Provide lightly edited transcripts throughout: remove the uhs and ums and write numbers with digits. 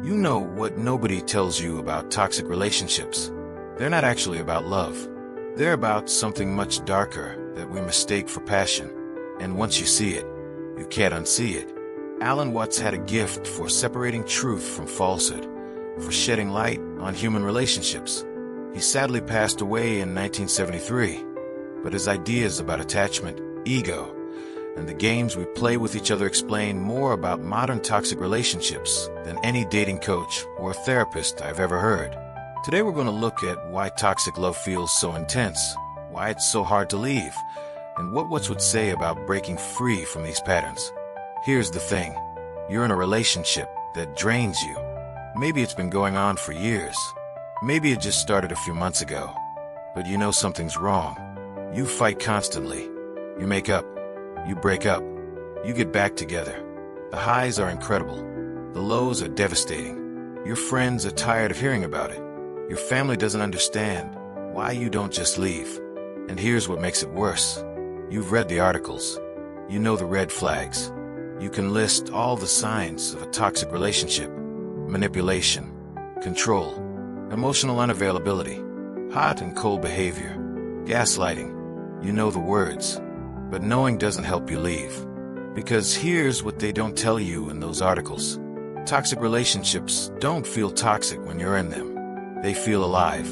You know what nobody tells you about toxic relationships. They're not actually about love. They're about something much darker that we mistake for passion. And once you see it, you can't unsee it. Alan Watts had a gift for separating truth from falsehood, for shedding light on human relationships. He sadly passed away in 1973, but his ideas about attachment, ego, and the games we play with each other explain more about modern toxic relationships than any dating coach or therapist I've ever heard. Today we're going to look at why toxic love feels so intense, why it's so hard to leave, and what Watts would say about breaking free from these patterns. Here's the thing. You're in a relationship that drains you. Maybe it's been going on for years. Maybe it just started a few months ago. But you know something's wrong. You fight constantly. You make up. You break up. You get back together. The highs are incredible. The lows are devastating. Your friends are tired of hearing about it. Your family doesn't understand why you don't just leave. And here's what makes it worse. You've read the articles. You know the red flags. You can list all the signs of a toxic relationship: manipulation, control, emotional unavailability, hot and cold behavior, gaslighting. You know the words, but knowing doesn't help you leave. Because here's what they don't tell you in those articles. Toxic relationships don't feel toxic when you're in them. They feel alive.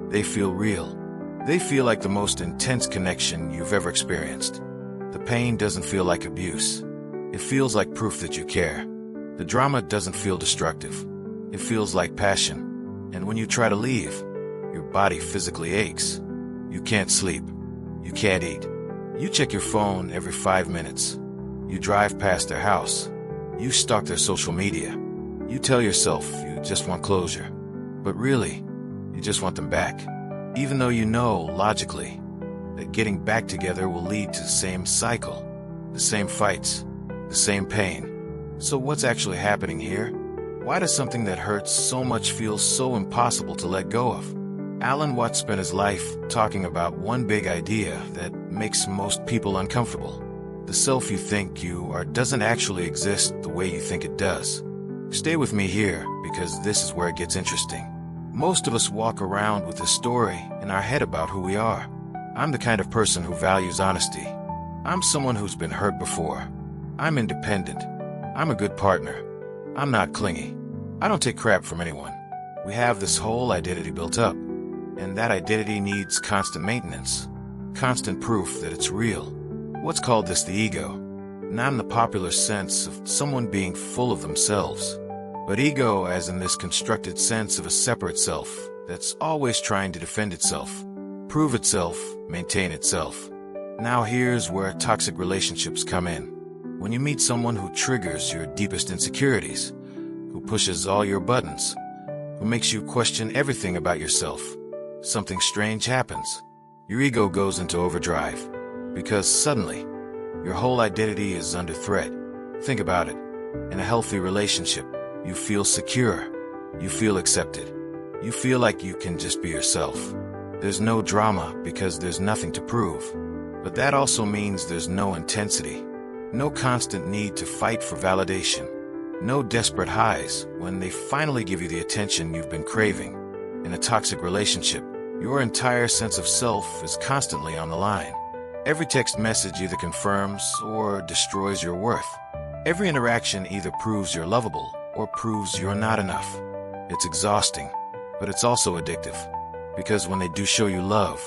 They feel real. They feel like the most intense connection you've ever experienced. The pain doesn't feel like abuse. It feels like proof that you care. The drama doesn't feel destructive. It feels like passion. And when you try to leave, your body physically aches. You can't sleep. You can't eat. You check your phone every 5 minutes. You drive past their house. You stalk their social media. You tell yourself you just want closure. But really, you just want them back. Even though you know, logically, that getting back together will lead to the same cycle, the same fights, the same pain. So what's actually happening here? Why does something that hurts so much feel so impossible to let go of? Alan Watts spent his life talking about one big idea that makes most people uncomfortable. The self you think you are doesn't actually exist the way you think it does. Stay with me here, because this is where it gets interesting. Most of us walk around with a story in our head about who we are. I'm the kind of person who values honesty. I'm someone who's been hurt before. I'm independent. I'm a good partner. I'm not clingy. I don't take crap from anyone. We have this whole identity built up, and that identity needs constant maintenance, constant proof that it's real. What's called this the ego, not in the popular sense of someone being full of themselves, but ego as in this constructed sense of a separate self that's always trying to defend itself, prove itself, maintain itself. Now here's where toxic relationships come in. When you meet someone who triggers your deepest insecurities, who pushes all your buttons, who makes you question everything about yourself, something strange happens. Your ego goes into overdrive, because suddenly, your whole identity is under threat. Think about it. In a healthy relationship, you feel secure. You feel accepted. You feel like you can just be yourself. There's no drama because there's nothing to prove. But that also means there's no intensity. No constant need to fight for validation. No desperate highs when they finally give you the attention you've been craving. In a toxic relationship, your entire sense of self is constantly on the line. Every text message either confirms or destroys your worth. Every interaction either proves you're lovable or proves you're not enough. It's exhausting, but it's also addictive. Because when they do show you love,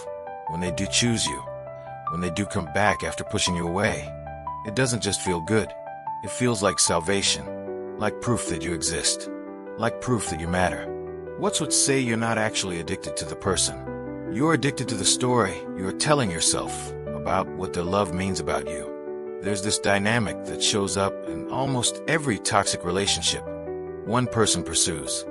when they do choose you, when they do come back after pushing you away, it doesn't just feel good. It feels like salvation, like proof that you exist, like proof that you matter. Watts would say you're not actually addicted to the person. You're addicted to the story you're telling yourself about what their love means about you. There's this dynamic that shows up in almost every toxic relationship. One person pursues,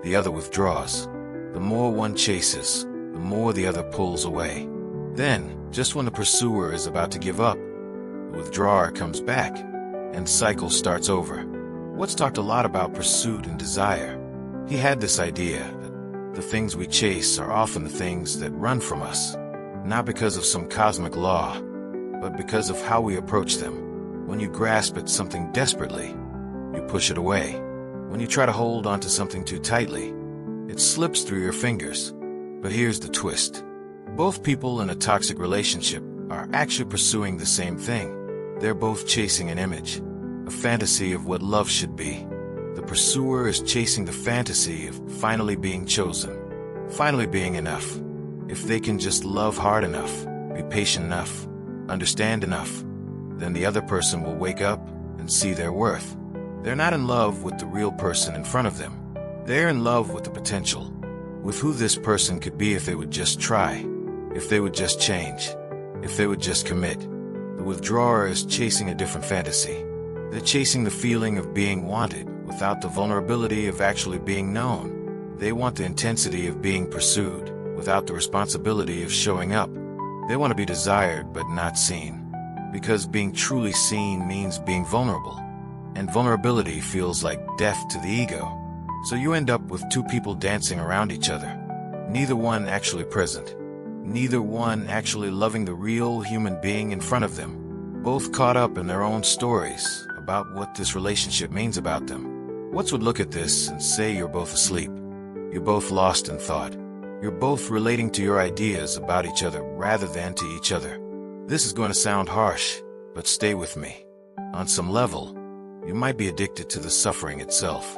the other withdraws. The more one chases, the more the other pulls away. Then, just when the pursuer is about to give up, the withdrawer comes back, and cycle starts over. Watts talked a lot about pursuit and desire. He had this idea that the things we chase are often the things that run from us, not because of some cosmic law, but because of how we approach them. When you grasp at something desperately, you push it away. When you try to hold onto something too tightly, it slips through your fingers. But here's the twist. Both people in a toxic relationship are actually pursuing the same thing. They're both chasing an image, a fantasy of what love should be. The pursuer is chasing the fantasy of finally being chosen, finally being enough. If they can just love hard enough, be patient enough, understand enough, then the other person will wake up and see their worth. They're not in love with the real person in front of them. They're in love with the potential, with who this person could be if they would just try, if they would just change, if they would just commit. The withdrawer is chasing a different fantasy. They're chasing the feeling of being wanted without the vulnerability of actually being known. They want the intensity of being pursued without the responsibility of showing up. They want to be desired but not seen, because being truly seen means being vulnerable. And vulnerability feels like death to the ego. So you end up with two people dancing around each other, neither one actually present, neither one actually loving the real human being in front of them, both caught up in their own stories about what this relationship means about them. What would look at this and say you're both asleep? You're both lost in thought. You're both relating to your ideas about each other rather than to each other. This is going to sound harsh, but stay with me. On some level, you might be addicted to the suffering itself.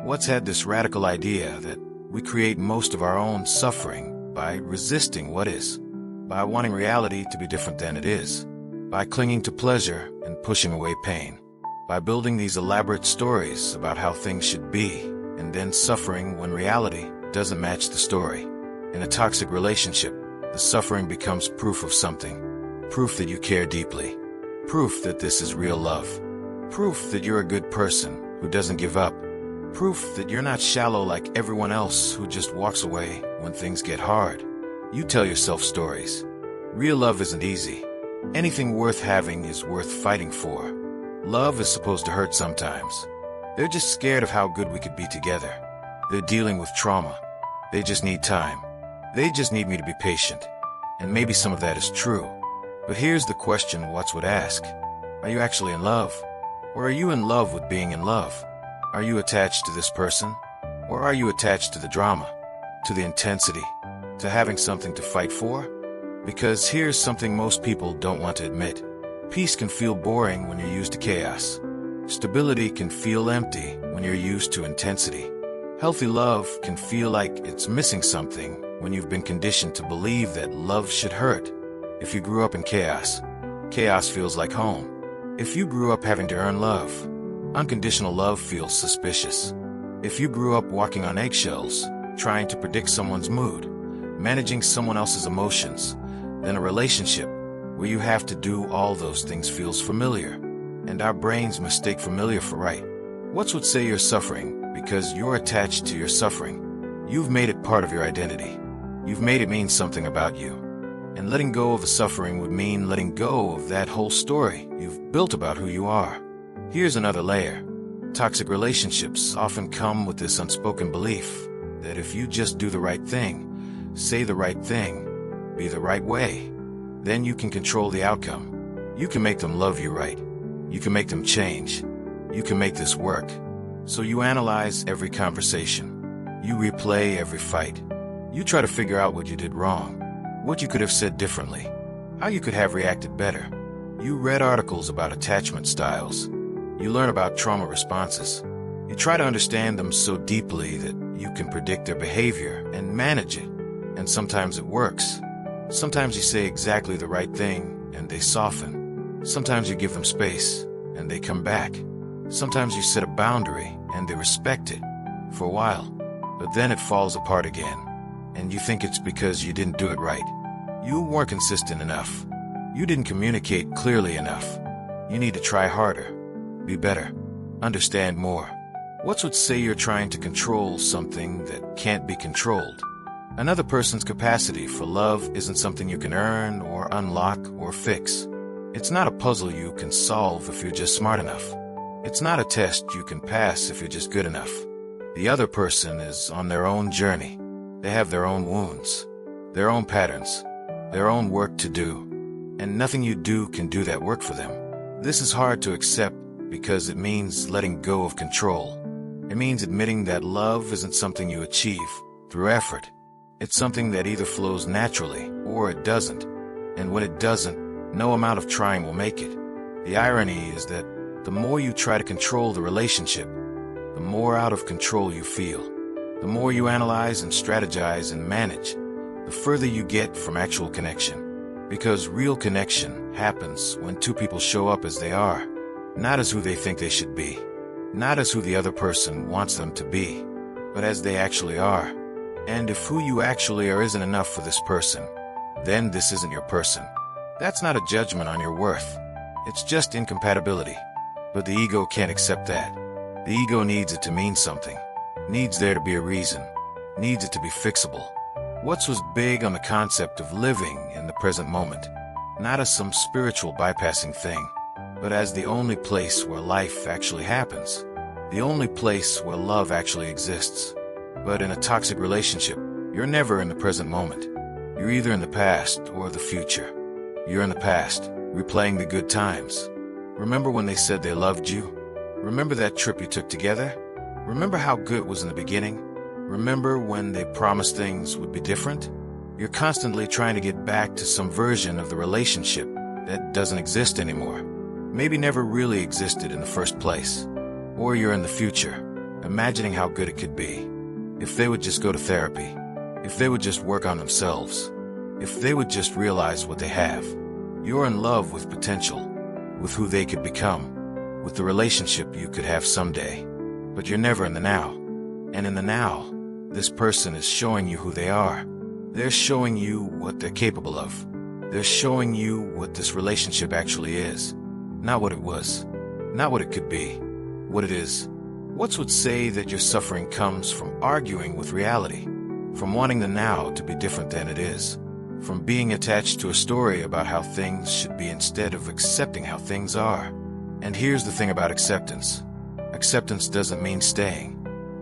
What's had this radical idea that we create most of our own suffering by resisting what is, by wanting reality to be different than it is, by clinging to pleasure and pushing away pain, by building these elaborate stories about how things should be, and then suffering when reality doesn't match the story. In a toxic relationship, the suffering becomes proof of something, proof that you care deeply, proof that this is real love, proof that you're a good person who doesn't give up, proof that you're not shallow like everyone else who just walks away when things get hard. You tell yourself stories. Real love isn't easy. Anything worth having is worth fighting for. Love is supposed to hurt sometimes. They're just scared of how good we could be together. They're dealing with trauma. They just need time. They just need me to be patient. And maybe some of that is true. But here's the question Watts would ask. Are you actually in love? Or are you in love with being in love? Are you attached to this person? Or are you attached to the drama, to the intensity, to having something to fight for? Because here's something most people don't want to admit. Peace can feel boring when you're used to chaos. Stability can feel empty when you're used to intensity. Healthy love can feel like it's missing something when you've been conditioned to believe that love should hurt. If you grew up in chaos, chaos feels like home. If you grew up having to earn love, unconditional love feels suspicious. If you grew up walking on eggshells, trying to predict someone's mood, managing someone else's emotions, then a relationship where you have to do all those things feels familiar. And our brains mistake familiar for right. Watts would say you're suffering because you're attached to your suffering. You've made it part of your identity. You've made it mean something about you. And letting go of the suffering would mean letting go of that whole story you've built about who you are. Here's another layer. Toxic relationships often come with this unspoken belief that if you just do the right thing, say the right thing, be the right way, then you can control the outcome. You can make them love you right. You can make them change. You can make this work. So you analyze every conversation. You replay every fight. You try to figure out what you did wrong, what you could have said differently, how you could have reacted better. You read articles about attachment styles. You learn about trauma responses. You try to understand them so deeply that you can predict their behavior and manage it. And sometimes it works. Sometimes you say exactly the right thing and they soften. Sometimes you give them space and they come back. Sometimes you set a boundary and they respect it for a while. But then it falls apart again. And you think it's because you didn't do it right. You weren't consistent enough. You didn't communicate clearly enough. You need to try harder, be better, understand more. Watts would say you're trying to control something that can't be controlled. Another person's capacity for love isn't something you can earn or unlock or fix. It's not a puzzle you can solve if you're just smart enough. It's not a test you can pass if you're just good enough. The other person is on their own journey. They have their own wounds, their own patterns, their own work to do, and nothing you do can do that work for them. This is hard to accept because it means letting go of control. It means admitting that love isn't something you achieve through effort. It's something that either flows naturally or it doesn't. And when it doesn't, no amount of trying will make it. The irony is that the more you try to control the relationship, the more out of control you feel. The more you analyze and strategize and manage, the further you get from actual connection. Because real connection happens when two people show up as they are, not as who they think they should be, not as who the other person wants them to be, but as they actually are. And if who you actually are isn't enough for this person, then this isn't your person. That's not a judgment on your worth. It's just incompatibility. But the ego can't accept that. The ego needs it to mean something, needs there to be a reason, needs it to be fixable. Watts was big on the concept of living in the present moment, not as some spiritual bypassing thing, but as the only place where life actually happens, the only place where love actually exists. But in a toxic relationship, you're never in the present moment. You're either in the past or the future. You're in the past, replaying the good times. Remember when they said they loved you? Remember that trip you took together? Remember how good it was in the beginning? Remember when they promised things would be different? You're constantly trying to get back to some version of the relationship that doesn't exist anymore. Maybe never really existed in the first place. Or you're in the future, imagining how good it could be. If they would just go to therapy. If they would just work on themselves. If they would just realize what they have. You're in love with potential, with who they could become, with the relationship you could have someday. But you're never in the now. And in the now, this person is showing you who they are. They're showing you what they're capable of. They're showing you what this relationship actually is. Not what it was. Not what it could be. What it is. Watts would say that your suffering comes from arguing with reality, from wanting the now to be different than it is, from being attached to a story about how things should be instead of accepting how things are. And here's the thing about acceptance. Acceptance doesn't mean staying.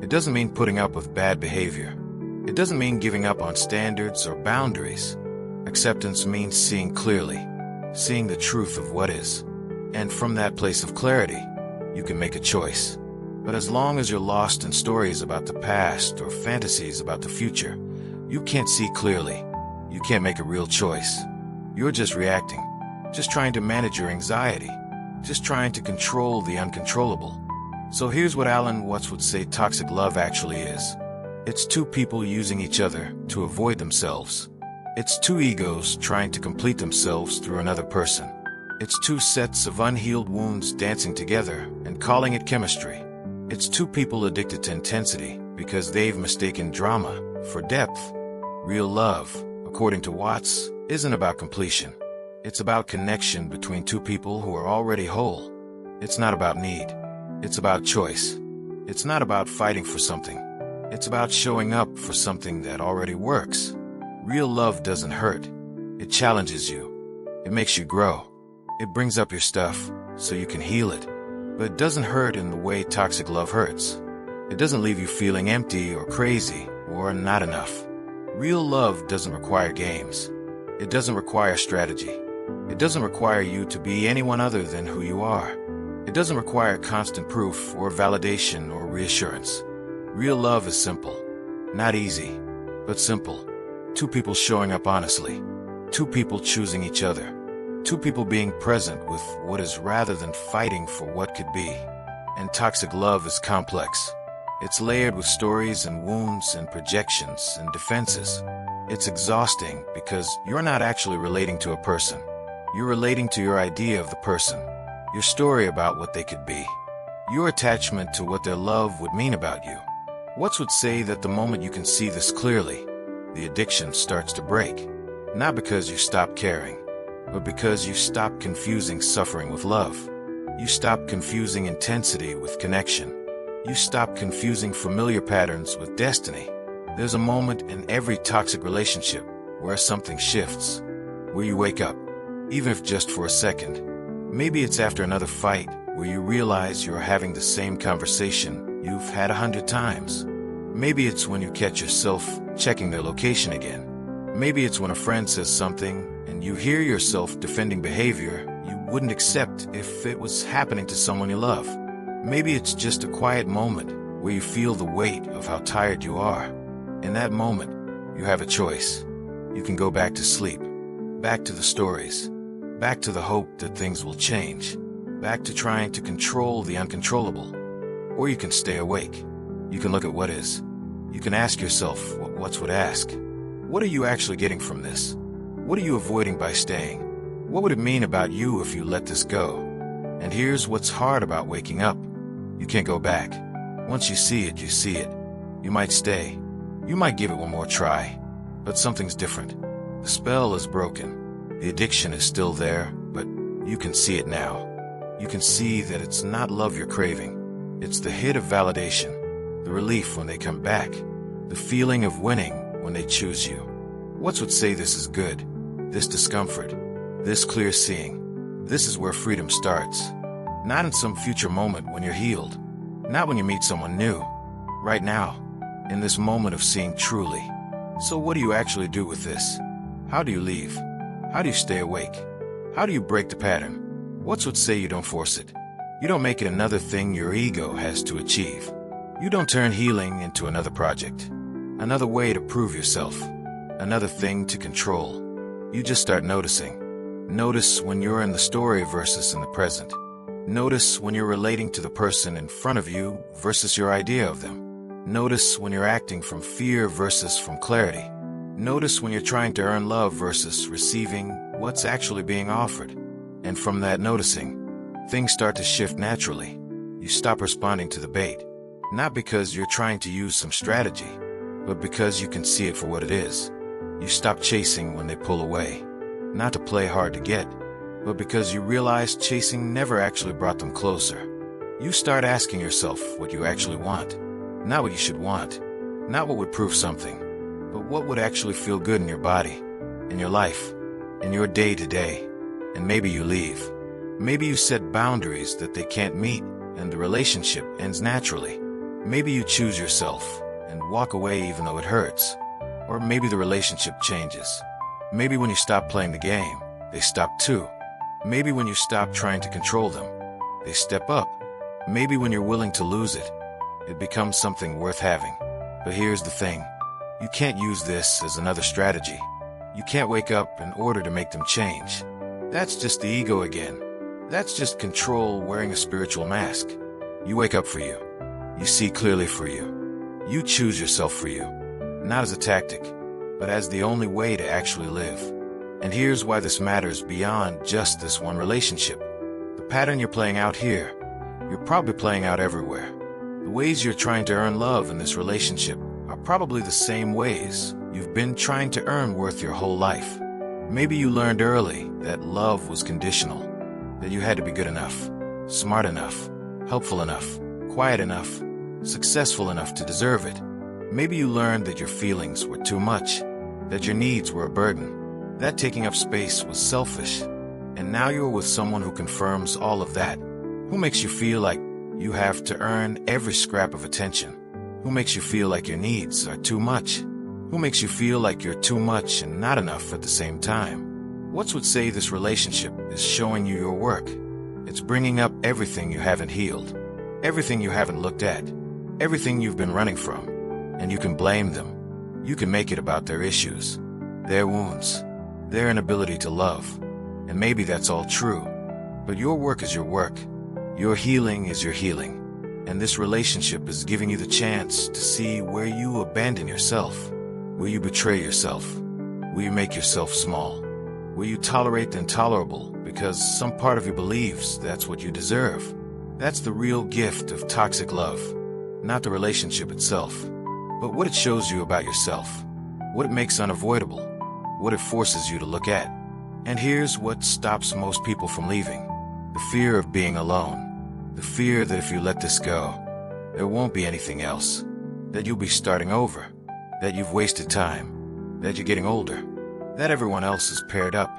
It doesn't mean putting up with bad behavior. It doesn't mean giving up on standards or boundaries. Acceptance means seeing clearly, seeing the truth of what is. And from that place of clarity, you can make a choice. But as long as you're lost in stories about the past or fantasies about the future, you can't see clearly. You can't make a real choice. You're just reacting, just trying to manage your anxiety, just trying to control the uncontrollable. So here's what Alan Watts would say toxic love actually is. It's two people using each other to avoid themselves. It's two egos trying to complete themselves through another person. It's two sets of unhealed wounds dancing together and calling it chemistry. It's two people addicted to intensity because they've mistaken drama for depth. Real love, according to Watts, isn't about completion. It's about connection between two people who are already whole. It's not about need. It's about choice. It's not about fighting for something. It's about showing up for something that already works. Real love doesn't hurt. It challenges you. It makes you grow. It brings up your stuff so you can heal it. But it doesn't hurt in the way toxic love hurts. It doesn't leave you feeling empty or crazy or not enough. Real love doesn't require games. It doesn't require strategy. It doesn't require you to be anyone other than who you are. It doesn't require constant proof or validation or reassurance. Real love is simple. Not easy, but simple. Two people showing up honestly. Two people choosing each other. Two people being present with what is rather than fighting for what could be. And toxic love is complex. It's layered with stories and wounds and projections and defenses. It's exhausting because you're not actually relating to a person. You're relating to your idea of the person. Your story about what they could be. Your attachment to what their love would mean about you. Watts would say that the moment you can see this clearly, the addiction starts to break. Not because you stop caring, but because you stop confusing suffering with love. You stop confusing intensity with connection. You stop confusing familiar patterns with destiny. There's a moment in every toxic relationship where something shifts, where you wake up, even if just for a second. Maybe it's after another fight where you realize you're having the same conversation you've had 100 times. Maybe it's when you catch yourself checking their location again. Maybe it's when a friend says something and you hear yourself defending behavior you wouldn't accept if it was happening to someone you love. Maybe it's just a quiet moment where you feel the weight of how tired you are. In that moment, you have a choice. You can go back to sleep, back to the stories, back to the hope that things will change, back to trying to control the uncontrollable. Or you can stay awake. You can look at what is. You can ask yourself what what's would ask. What are you actually getting from this? What are you avoiding by staying? What would it mean about you if you let this go? And here's what's hard about waking up. You can't go back. Once you see it, you see it. You might stay. You might give it one more try. But something's different. The spell is broken. The addiction is still there, but you can see it now. You can see that it's not love you're craving. It's the hit of validation, the relief when they come back, the feeling of winning when they choose you. What's would say this is good? This discomfort, this clear seeing. This is where freedom starts. Not in some future moment when you're healed. Not when you meet someone new. Right now, in this moment of seeing truly. So what do you actually do with this? How do you leave? How do you stay awake? How do you break the pattern? What's would say you don't force it? You don't make it another thing your ego has to achieve. You don't turn healing into another project, another way to prove yourself, another thing to control. You just start noticing. Notice when you're in the story versus in the present. Notice when you're relating to the person in front of you versus your idea of them. Notice when you're acting from fear versus from clarity. Notice when you're trying to earn love versus receiving what's actually being offered. And from that noticing, things start to shift naturally. You stop responding to the bait, not because you're trying to use some strategy, but because you can see it for what it is. You stop chasing when they pull away, not to play hard to get, but because you realize chasing never actually brought them closer. You start asking yourself what you actually want, not what you should want, not what would prove something, but what would actually feel good in your body, in your life, in your day-to-day. And maybe you leave. Maybe you set boundaries that they can't meet, and the relationship ends naturally. Maybe you choose yourself and walk away even though it hurts. Or maybe the relationship changes. Maybe when you stop playing the game, they stop too. Maybe when you stop trying to control them, they step up. Maybe when you're willing to lose it, it becomes something worth having. But here's the thing. You can't use this as another strategy. You can't wake up in order to make them change. That's just the ego again. That's just control wearing a spiritual mask. You wake up for you. You see clearly for you. You choose yourself for you. Not as a tactic, but as the only way to actually live. And here's why this matters beyond just this one relationship. The pattern you're playing out here, you're probably playing out everywhere. The ways you're trying to earn love in this relationship are probably the same ways you've been trying to earn worth your whole life. Maybe you learned early that love was conditional, that you had to be good enough, smart enough, helpful enough, quiet enough, successful enough to deserve it. Maybe you learned that your feelings were too much, that your needs were a burden, that taking up space was selfish. And now you're with someone who confirms all of that, who makes you feel like you have to earn every scrap of attention, who makes you feel like your needs are too much, who makes you feel like you're too much and not enough at the same time. What's would say this relationship is showing you your work. It's bringing up everything you haven't healed, everything you haven't looked at, everything you've been running from. And you can blame them. You can make it about their issues, their wounds, their inability to love. And maybe that's all true. But your work is your work. Your healing is your healing. And this relationship is giving you the chance to see where you abandon yourself, where you betray yourself, where you make yourself small, where you tolerate the intolerable because some part of you believes that's what you deserve. That's the real gift of toxic love, not the relationship itself, but what it shows you about yourself, what it makes unavoidable, what it forces you to look at. And here's what stops most people from leaving. The fear of being alone. The fear that if you let this go, there won't be anything else, that you'll be starting over, that you've wasted time, that you're getting older, that everyone else is paired up,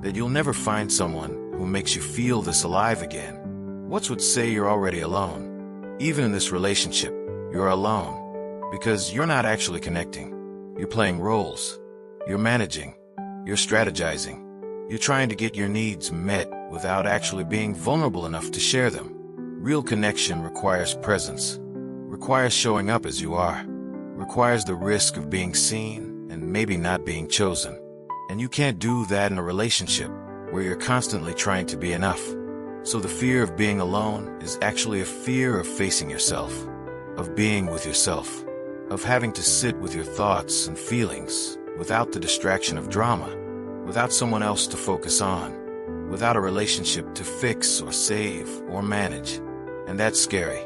that you'll never find someone who makes you feel this alive again. What's would say you're already alone? Even in this relationship, you're alone, because you're not actually connecting. You're playing roles. You're managing. You're strategizing. You're trying to get your needs met without actually being vulnerable enough to share them. Real connection requires presence, requires showing up as you are, requires the risk of being seen and maybe not being chosen. And you can't do that in a relationship where you're constantly trying to be enough. So the fear of being alone is actually a fear of facing yourself, of being with yourself, of having to sit with your thoughts and feelings without the distraction of drama, without someone else to focus on, without a relationship to fix or save or manage. And that's scary,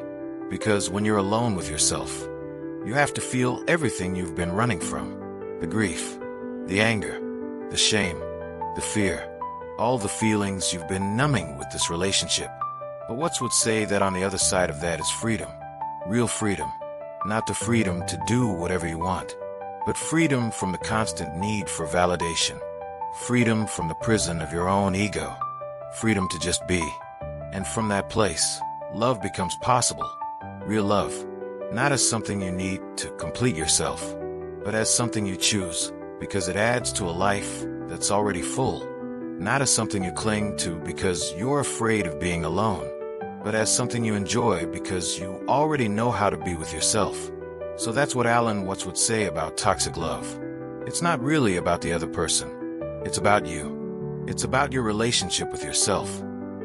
because when you're alone with yourself, you have to feel everything you've been running from: the grief, the anger, the shame, the fear, all the feelings you've been numbing with this relationship. But what's would say that on the other side of that is freedom? Real freedom. Not the freedom to do whatever you want, but freedom from the constant need for validation. Freedom from the prison of your own ego. Freedom to just be. And from that place, love becomes possible. Real love. Not as something you need to complete yourself, but as something you choose because it adds to a life that's already full. Not as something you cling to because you're afraid of being alone, but as something you enjoy because you already know how to be with yourself. So that's what Alan Watts would say about toxic love. It's not really about the other person. It's about you. It's about your relationship with yourself.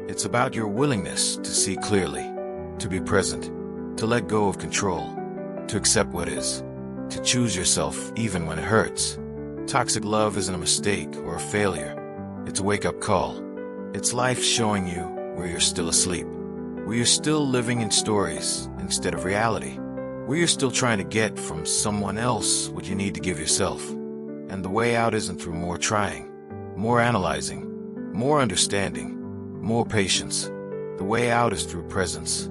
It's about your willingness to see clearly, to be present, to let go of control, to accept what is, to choose yourself even when it hurts. Toxic love isn't a mistake or a failure. It's a wake-up call. It's life showing you where you're still asleep, where you're still living in stories instead of reality, where you're still trying to get from someone else what you need to give yourself. And the way out isn't through more trying, more analyzing, more understanding, more patience. The way out is through presence,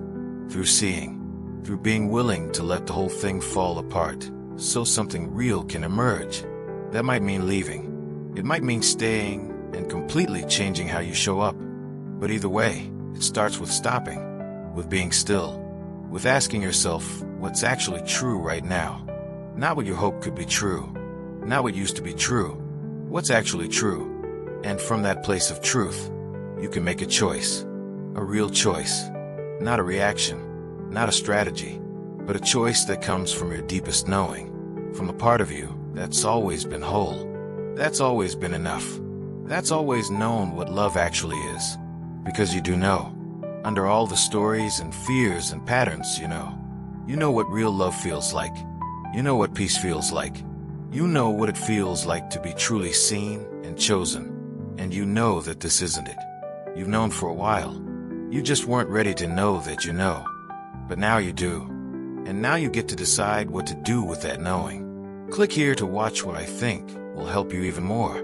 through seeing, through being willing to let the whole thing fall apart so something real can emerge. That might mean leaving. It might mean staying and completely changing how you show up. But either way, it starts with stopping, with being still, with asking yourself what's actually true right now. Not what you hope could be true, not what used to be true, what's actually true. And from that place of truth, you can make a choice, a real choice, not a reaction, not a strategy, but a choice that comes from your deepest knowing, from the part of you that's always been whole, that's always been enough. That's always known what love actually is. Because you do know. Under all the stories and fears and patterns, you know. You know what real love feels like. You know what peace feels like. You know what it feels like to be truly seen and chosen. And you know that this isn't it. You've known for a while. You just weren't ready to know that you know. But now you do. And now you get to decide what to do with that knowing. Click here to watch what I think will help you even more.